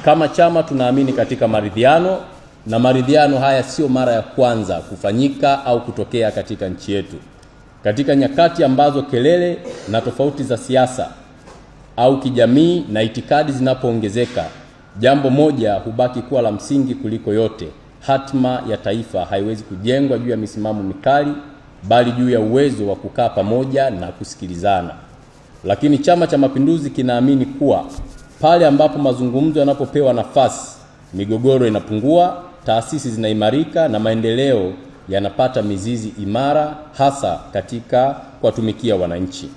Kama chama tunaamini katika maridhiano, na maridhiano haya sio mara ya kwanza kufanyika au kutokea katika nchi yetu. Katika nyakati ambazo kelele na tofauti za siasa au kijamii na itikadi zinapoongezeka, jambo moja hubaki kuwa la msingi kuliko yote: hatma ya taifa haiwezi kujengwa juu ya misimamo mikali, bali juu ya uwezo wa kukaa pamoja na kusikilizana. Lakini Chama cha Mapinduzi kinaamini kuwa pale ambapo mazungumzo yanapopewa nafasi, migogoro inapungua, taasisi zinaimarika na maendeleo yanapata mizizi imara, hasa katika kuwatumikia wananchi.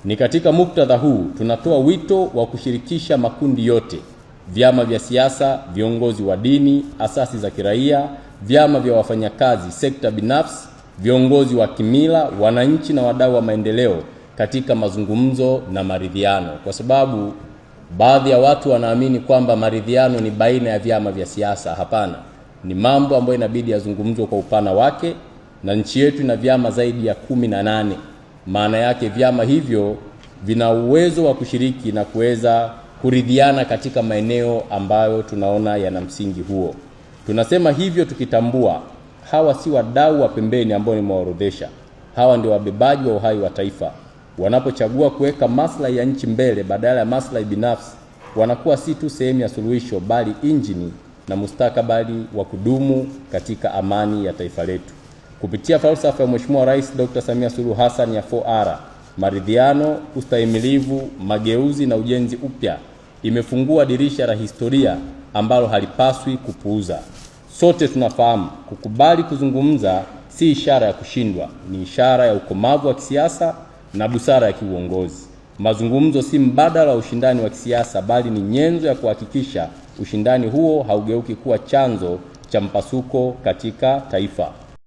Ni katika muktadha huu tunatoa wito wa kushirikisha makundi yote: vyama vya siasa, viongozi wa dini, asasi za kiraia, vyama vya wafanyakazi, sekta binafsi, viongozi wa kimila, wananchi na wadau wa maendeleo katika mazungumzo na maridhiano, kwa sababu baadhi ya watu wanaamini kwamba maridhiano ni baina ya vyama vya siasa. Hapana, ni mambo ambayo inabidi yazungumzwe kwa upana wake, na nchi yetu ina vyama zaidi ya 18. Maana yake vyama hivyo vina uwezo wa kushiriki na kuweza kuridhiana katika maeneo ambayo tunaona yana msingi huo. Tunasema hivyo tukitambua hawa si wadau wa pembeni ambao nimewaorodhesha. Hawa ndio wabebaji wa uhai wa taifa. Wanapochagua kuweka maslahi ya nchi mbele badala ya maslahi binafsi, wanakuwa si tu sehemu ya suluhisho, bali injini na mustakabali wa kudumu katika amani ya taifa letu. Kupitia falsafa ya Mheshimiwa Rais Dr. Samia Suluhu Hassan ya 4R, maridhiano, ustahimilivu, mageuzi na ujenzi upya, imefungua dirisha la historia ambalo halipaswi kupuuza. Sote tunafahamu kukubali kuzungumza si ishara ya kushindwa, ni ishara ya ukomavu wa kisiasa na busara ya kiuongozi. Mazungumzo si mbadala wa ushindani wa kisiasa, bali ni nyenzo ya kuhakikisha ushindani huo haugeuki kuwa chanzo cha mpasuko katika taifa.